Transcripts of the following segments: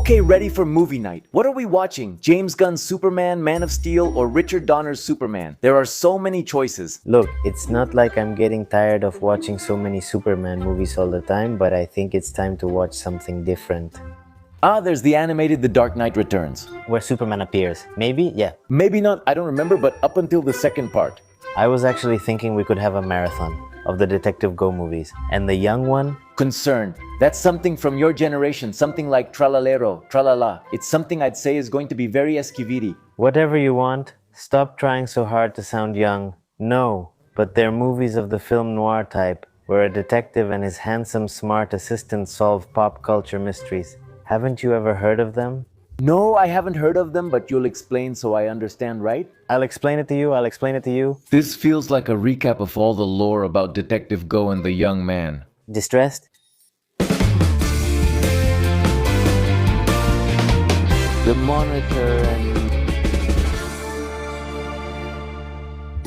Okay, ready for movie night. What are we watching? James Gunn's Superman, Man of Steel, or Richard Donner's Superman? There are so many choices. Look, it's not like I'm getting tired of watching so many Superman movies all the time, but I think it's time to watch something different. Ah, there's the animated The Dark Knight Returns. Where Superman appears. Maybe? Yeah. Maybe not, I don't remember, but up until the second part. I was actually thinking we could have a marathon of the Detective Go movies. And the young one? Concerned. That's something from your generation, something like Tralalero, Tralala. It's something I'd say is going to be very esquiviti. Whatever you want. Stop trying so hard to sound young. No, but they're movies of the film noir type, where a detective and his handsome, smart assistant solve pop culture mysteries. Haven't you ever heard of them? No, I haven't heard of them, but you'll explain so I understand, right? I'll explain it to you. This feels like a recap of all the lore about Detective Go and the young man. Distressed? The monitor and...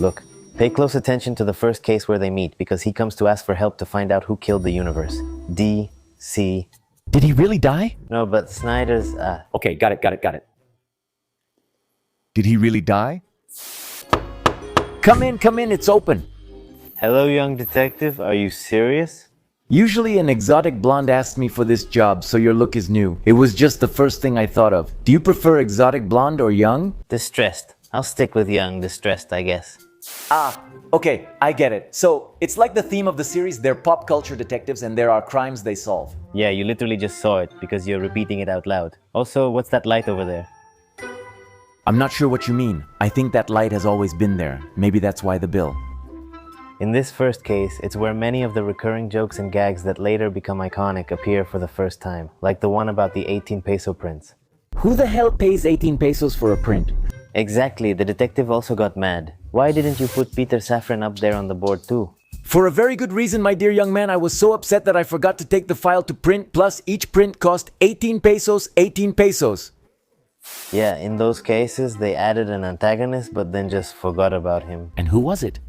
Look, pay close attention to the first case where they meet, because he comes to ask for help to find out who killed the universe. D.C. Did he really die? No, but Snyder's... Okay, got it. Did he really die? Come in, it's open. Hello, young detective. Are you serious? Usually an exotic blonde asked me for this job, so your look is new. It was just the first thing I thought of. Do you prefer exotic blonde or young? Distressed. I'll stick with young, distressed, I guess. Ah, okay, I get it. So, it's like the theme of the series, they're pop culture detectives and there are crimes they solve. Yeah, you literally just saw it because you're repeating it out loud. Also, what's that light over there? I'm not sure what you mean. I think that light has always been there. Maybe that's why the bill. In this first case, it's where many of the recurring jokes and gags that later become iconic appear for the first time, like the one about the 18 peso prints. Who the hell pays 18 pesos for a print? Exactly, the detective also got mad. Why didn't you put Peter Safran up there on the board too? For a very good reason, my dear young man. I was so upset that I forgot to take the file to print, plus each print cost 18 pesos, 18 pesos. Yeah, in those cases, they added an antagonist but then just forgot about him. And who was it?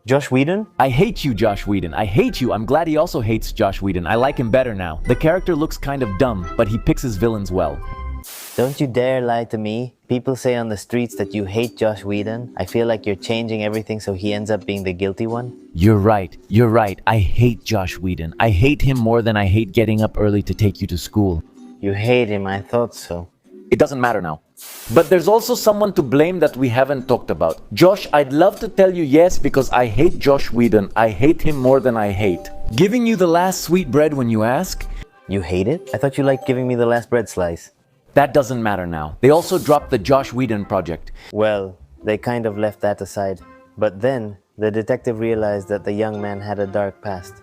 Josh Whedon? I hate you, Josh Whedon. I hate you. I'm glad he also hates Josh Whedon. I like him better now. The character looks kind of dumb, but he picks his villains well. Don't you dare lie to me. People say on the streets that you hate Josh Whedon. I feel like you're changing everything so he ends up being the guilty one. You're right. I hate Josh Whedon. I hate him more than I hate getting up early to take you to school. You hate him, I thought so. It doesn't matter now. But there's also someone to blame that we haven't talked about. Josh, I'd love to tell you yes because I hate Josh Whedon. I hate him more than I hate giving you the last sweet bread when you ask. You hate it? I thought you liked giving me the last bread slice. That doesn't matter now. They also dropped the Josh Whedon project. Well, they kind of left that aside. But then, the detective realized that the young man had a dark past.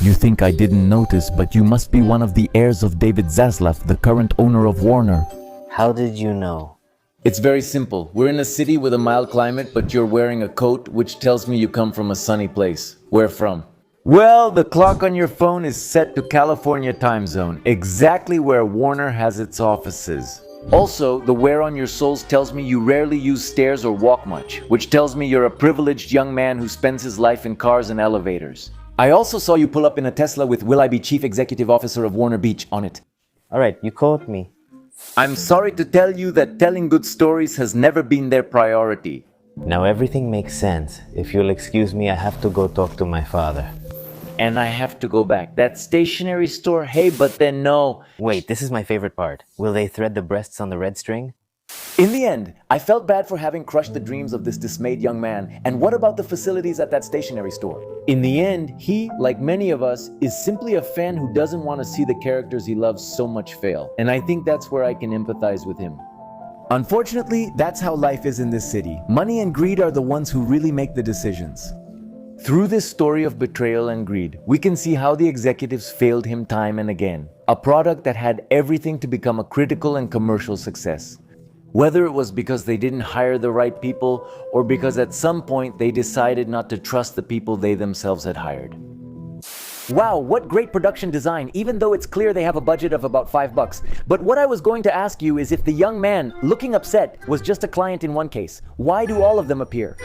You think I didn't notice, but you must be one of the heirs of David Zaslav, the current owner of Warner. How did you know? It's very simple. We're in a city with a mild climate, but you're wearing a coat, which tells me you come from a sunny place. Where from? Well, the clock on your phone is set to California time zone, exactly where Warner has its offices. Also, the wear on your soles tells me you rarely use stairs or walk much, which tells me you're a privileged young man who spends his life in cars and elevators. I also saw you pull up in a Tesla with "Will I be Chief Executive Officer of Warner Beach" on it. Alright, you caught me. I'm sorry to tell you that telling good stories has never been their priority. Now everything makes sense. If you'll excuse me, I have to go talk to my father. And I have to go back. That stationery store, hey, but then no. Wait, this is my favorite part. Will they thread the breasts on the red string? In the end, I felt bad for having crushed the dreams of this dismayed young man. And what about the facilities at that stationery store? In the end, he, like many of us, is simply a fan who doesn't want to see the characters he loves so much fail. And I think that's where I can empathize with him. Unfortunately, that's how life is in this city. Money and greed are the ones who really make the decisions. Through this story of betrayal and greed, we can see how the executives failed him time and again. A product that had everything to become a critical and commercial success. Whether it was because they didn't hire the right people or because at some point they decided not to trust the people they themselves had hired. Wow, what great production design, even though it's clear they have a budget of about $5. But what I was going to ask you is if the young man, looking upset, was just a client in one case, why do all of them appear?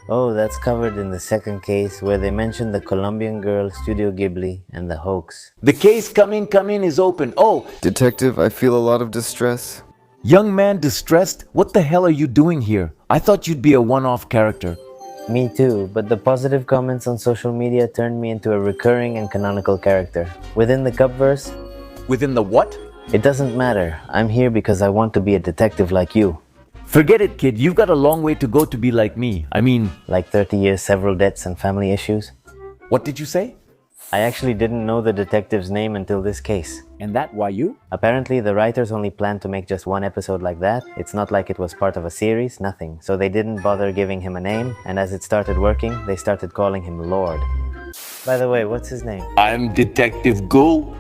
Oh, that's covered in the second case where they mentioned the Colombian girl, Studio Ghibli, and the hoax. The case come in is open. Oh, Detective, I feel a lot of distress. young man distressed? What the hell are you doing here? I thought you'd be a one-off character. Me too, but the positive comments on social media turned me into a recurring and canonical character. Within the Cupverse, Within the what? it doesn't matter. I'm here because I want to be a detective like you. Forget it, kid. You've got a long way to go to be like me. I mean, Like 30 years, several debts, and family issues. what did you say? I actually didn't know the detective's name until this case. And that why you? Apparently, the writers only planned to make just one episode like that. It's not like it was part of a series, nothing. So they didn't bother giving him a name, and as it started working, they started calling him Lord. By the way, what's his name? I'm Detective Go.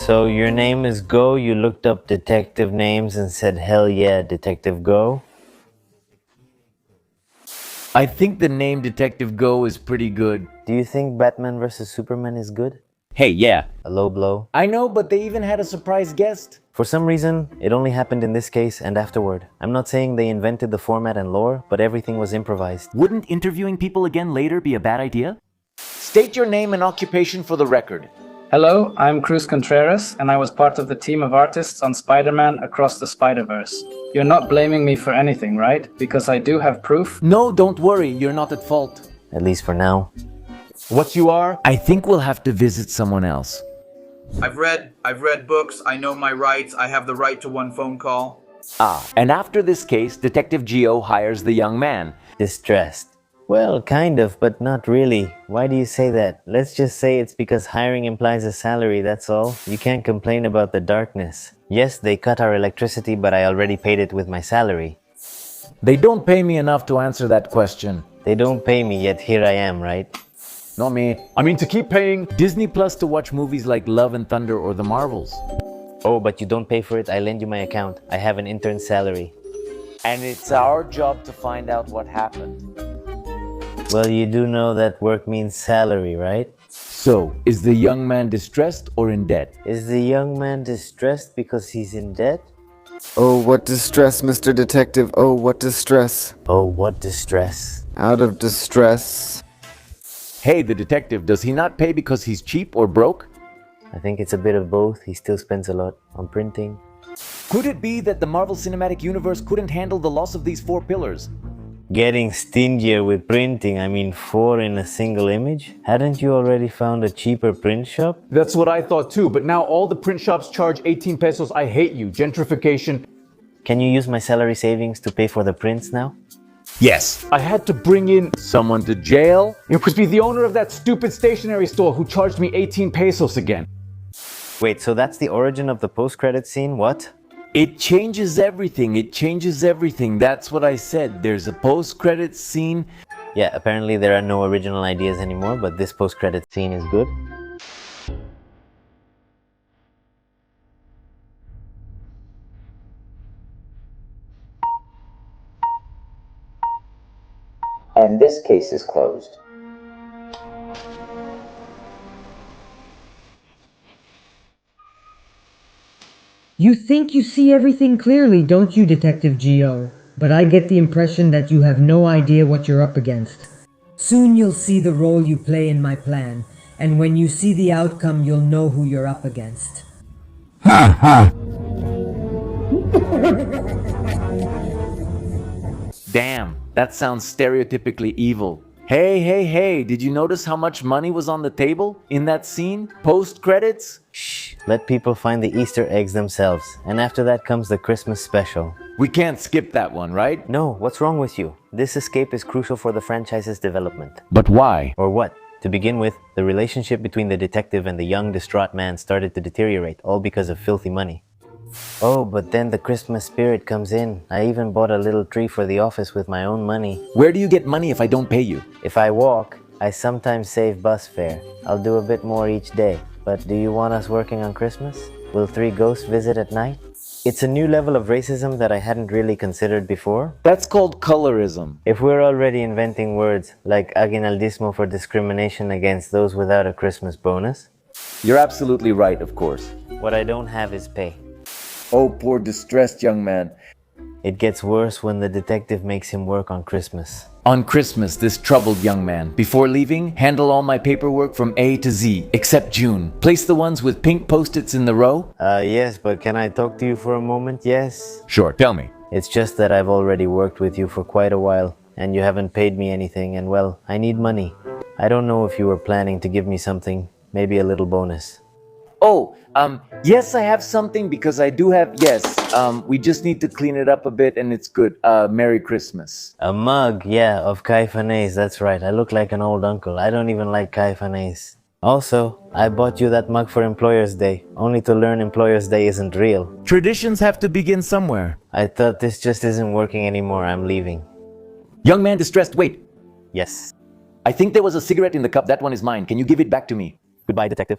So your name is Go, you looked up detective names and said, hell yeah, Detective Go? I think the name Detective Go is pretty good. Do you think Batman vs. Superman is good? Hey, yeah. A low blow? I know, but they even had a surprise guest. For some reason, it only happened in this case and afterward. I'm not saying they invented the format and lore, but everything was improvised. Wouldn't interviewing people again later be a bad idea? State your name and occupation for the record. Hello, I'm Cruz Contreras, and I was part of the team of artists on Spider-Man Across the Spider-Verse. You're not blaming me for anything, right? Because I do have proof. No, don't worry. You're not at fault. At least for now. What you are? I think we'll have to visit someone else. I've read books, I know my rights, I have the right to one phone call. And after this case, Detective Geo hires the young man. Distressed. Well, kind of, but not really. Why do you say that? Let's just say it's because hiring implies a salary, that's all. You can't complain about the darkness. Yes, they cut our electricity, but I already paid it with my salary. They don't pay me enough to answer that question. They don't pay me, yet here I am, right? Not me. I mean, to keep paying Disney Plus to watch movies like Love and Thunder or The Marvels. Oh, but you don't pay for it, I lend you my account. I have an intern's salary. And it's our job to find out what happened. Well, you do know that work means salary, right? So, is the young man distressed or in debt? Is the young man distressed because he's in debt? Oh, what distress, Mr. Detective. Oh, what distress. Oh, what distress. Out of distress. Hey, the detective, does he not pay because he's cheap or broke? I think it's a bit of both. He still spends a lot on printing. Could it be that the Marvel Cinematic Universe couldn't handle the loss of these 4 pillars? Getting stingier with printing, I mean 4 in a single image? Hadn't you already found a cheaper print shop? That's what I thought too, but now all the print shops charge 18 pesos. I hate you. Gentrification. Can you use my salary savings to pay for the prints now? Yes. I had to bring in Someone to jail? It could be the owner of that stupid stationery store who charged me 18 pesos again. Wait, so that's the origin of the post-credit scene? What? It changes everything. It changes everything. That's what I said. There's a post-credits scene. Yeah, apparently there are no original ideas anymore, but this post-credit scene is good. And this case is closed. You think you see everything clearly, don't you, Detective Geo? But I get the impression that you have no idea what you're up against. Soon you'll see the role you play in my plan, and when you see the outcome, you'll know who you're up against. Damn, that sounds stereotypically evil. Hey, did you notice how much money was on the table in that scene? Post-credits? Shh, let people find the Easter eggs themselves. And after that comes the Christmas special. We can't skip that one, right? No, what's wrong with you? This escape is crucial for the franchise's development. But why? Or what? To begin with, the relationship between the detective and the young, distraught man started to deteriorate, all because of filthy money. Oh, but then the Christmas spirit comes in. I even bought a little tree for the office with my own money. Where do you get money if I don't pay you? If I walk, I sometimes save bus fare. I'll do a bit more each day. But do you want us working on Christmas? Will 3 ghosts visit at night? It's a new level of racism that I hadn't really considered before. That's called colorism. If we're already inventing words like aguinaldismo for discrimination against those without a Christmas bonus, You're absolutely right, of course. what I don't have is pay. Oh, poor distressed young man. It gets worse when the detective makes him work on Christmas. On Christmas, this troubled young man. Before leaving, handle all my paperwork from A to Z, except June. Place the ones with pink post-its in the row. Yes, but can I talk to you for a moment? Yes? Sure, tell me. It's just that I've already worked with you for quite a while, and you haven't paid me anything, and well, I need money. I don't know if you were planning to give me something, maybe a little bonus. Oh, yes, I have something because I do have, yes. We just need to clean it up a bit and it's good. Merry Christmas. A mug, yeah, of caifanese, that's right. I look like an old uncle. I don't even like caifanese. Also, I bought you that mug for Employers' Day, only to learn Employers' Day isn't real. Traditions have to begin somewhere. I thought this just isn't working anymore. I'm leaving. Young man distressed, wait. Yes. I think there was a cigarette in the cup. That one is mine. Can you give it back to me? Goodbye, detective.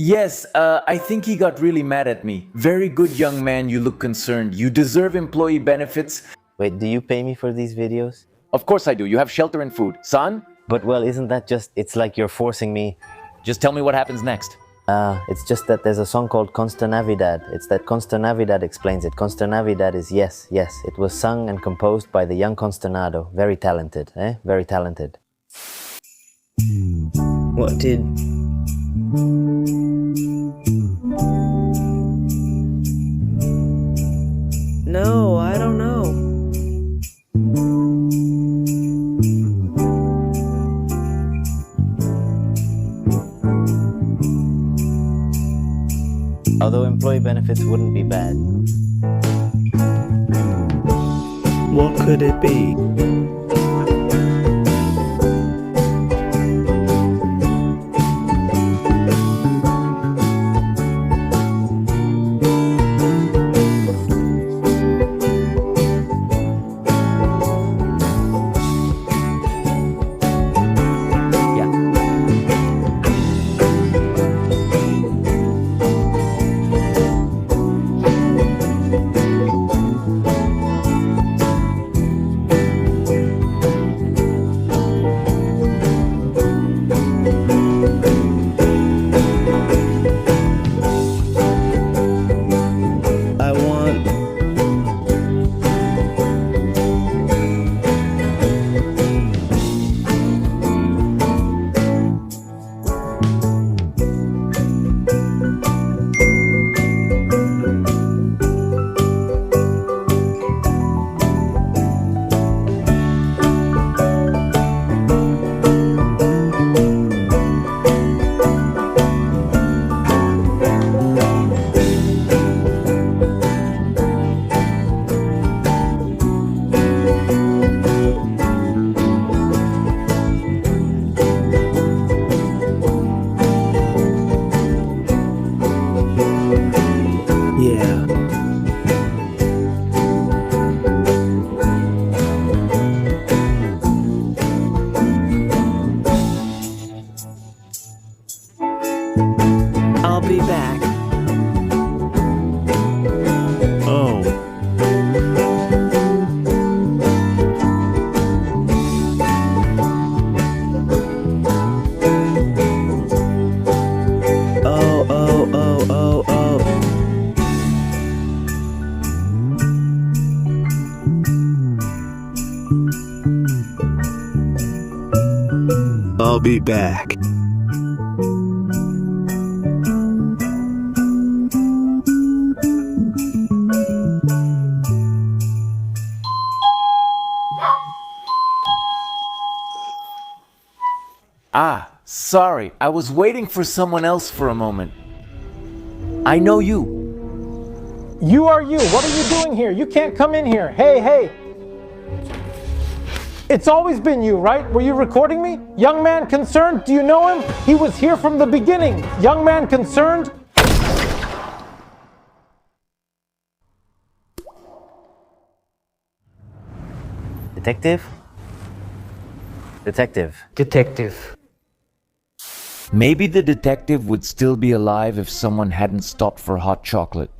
Yes, I think he got really mad at me. Very good young man, you look concerned. You deserve employee benefits. Wait, do you pay me for these videos? Of course I do. You have shelter and food. Son, But well, isn't that just, it's like you're forcing me. just tell me what happens next. It's just that there's a song called Consta Navidad. It's that Consta Navidad explains it. Consta Navidad is yes, yes. It was sung and composed by the young Consternado. Very talented, eh? Very talented. What did... No, I don't know. Although employee benefits wouldn't be bad. What could it be? I want... Yeah. I'll be back. Oh. Oh. I'll be back. Ah, sorry. I was waiting for someone else for a moment. I know you. You are you. What are you doing here? You can't come in here. Hey. It's always been you, right? Were you recording me? Young man concerned, do you know him? He was here from the beginning. Young man concerned. Detective? Detective. Maybe the detective would still be alive if someone hadn't stopped for hot chocolate.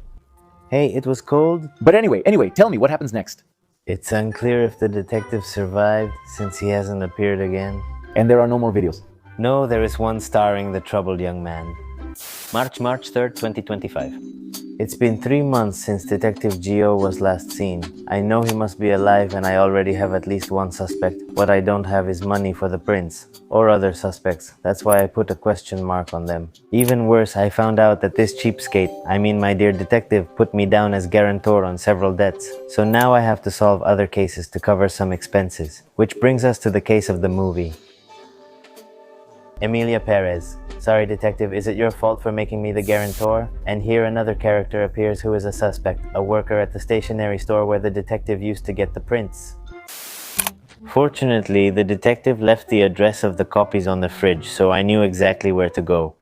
Hey, it was cold. But anyway, tell me what happens next. It's unclear if the detective survived since he hasn't appeared again. And there are no more videos. No, there is one starring the troubled young man. March 3rd, 2025. It's been 3 months since Detective Geo was last seen. I know he must be alive and I already have at least one suspect. What I don't have is money for the prince. Or other suspects. That's why I put a question mark on them. Even worse, I found out that this cheapskate, I mean my dear detective, put me down as guarantor on several debts. So now I have to solve other cases to cover some expenses. Which brings us to the case of the movie. Emilia Perez. Sorry, detective, is it your fault for making me the guarantor? And here another character appears who is a suspect, a worker at the stationery store where the detective used to get the prints. Fortunately, the detective left the address of the copies on the fridge, so I knew exactly where to go.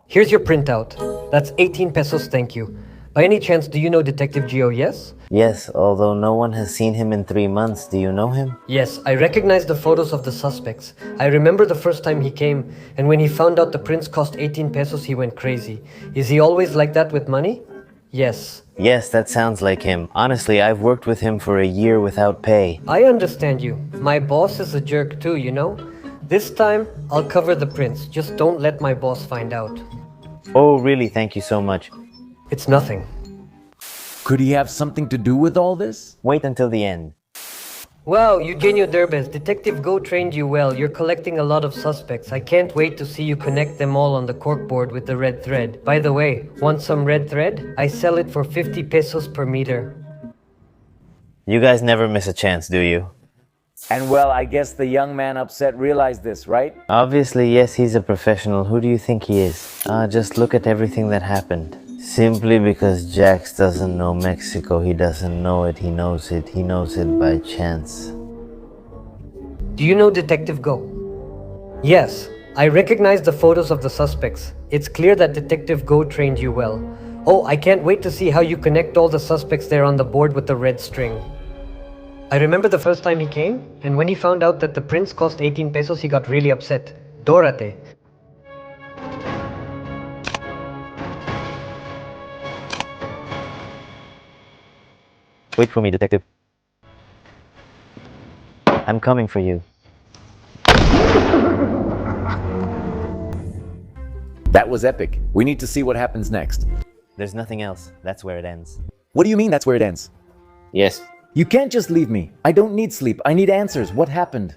Here's your printout. That's 18 pesos, thank you. By any chance, do you know Detective Geo, yes? Yes, although no one has seen him in 3 months. Do you know him? Yes, I recognize the photos of the suspects. I remember the first time he came, and when he found out the prints cost 18 pesos, he went crazy. Is he always like that with money? Yes. Yes, that sounds like him. Honestly, I've worked with him for a year without pay. I understand you. My boss is a jerk too, you know? This time, I'll cover the prints. Just don't let my boss find out. Oh, really? Thank you so much. It's nothing. Could he have something to do with all this? Wait until the end. Wow, Eugenio Derbez, Detective Go trained you well. You're collecting a lot of suspects. I can't wait to see you connect them all on the corkboard with the red thread. By the way, want some red thread? I sell it for 50 pesos per meter. You guys never miss a chance, do you? And well, I guess the young man upset realized this, right? Obviously, yes, he's a professional. Who do you think he is? Just look at everything that happened. Simply because Jax doesn't know Mexico, he doesn't know it, he knows it. He knows it by chance. Do you know Detective Go? Yes, I recognize the photos of the suspects. It's clear that Detective Go trained you well. Oh, I can't wait to see how you connect all the suspects there on the board with the red string. I remember the first time he came, and when he found out that the prints cost 18 pesos, he got really upset. Dorate. Wait for me, detective. I'm coming for you. That was epic. We need to see what happens next. There's nothing else. That's where it ends. What do you mean that's where it ends? Yes. You can't just leave me. I don't need sleep. I need answers. What happened?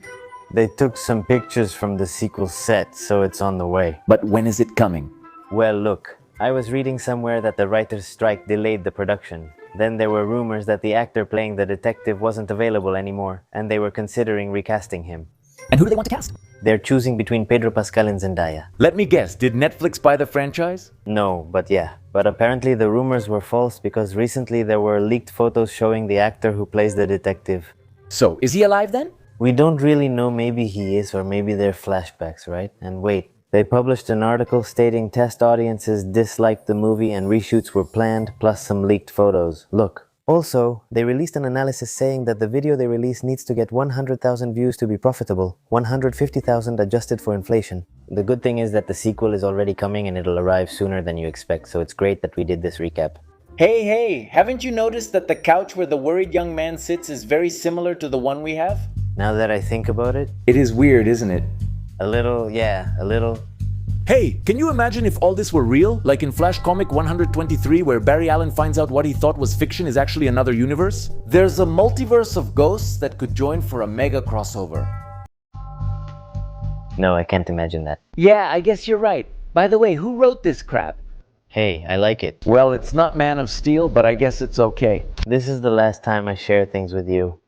They took some pictures from the sequel set, so it's on the way. But when is it coming? Well, look. I was reading somewhere that the writer's strike delayed the production. Then there were rumors that the actor playing the detective wasn't available anymore, and they were considering recasting him. And who do they want to cast? They're choosing between Pedro Pascal and Zendaya. Let me guess, did Netflix buy the franchise? No, but yeah. But apparently the rumors were false because recently there were leaked photos showing the actor who plays the detective. So, is he alive then? We don't really know, maybe he is or maybe they're flashbacks, right? And wait, they published an article stating test audiences disliked the movie and reshoots were planned, plus some leaked photos. Look. Also, they released an analysis saying that the video they released needs to get 100,000 views to be profitable, 150,000 adjusted for inflation. The good thing is that the sequel is already coming and it'll arrive sooner than you expect, so it's great that we did this recap. Hey, haven't you noticed that the couch where the worried young man sits is very similar to the one we have? Now that I think about it... It is weird, isn't it? A little, yeah, a little. Hey, can you imagine if all this were real? Like in Flash Comic 123, where Barry Allen finds out what he thought was fiction is actually another universe? There's a multiverse of ghosts that could join for a mega crossover. No, I can't imagine that. Yeah, I guess you're right. By the way, who wrote this crap? Hey, I like it. Well, it's not Man of Steel, but I guess it's okay. This is the last time I share things with you.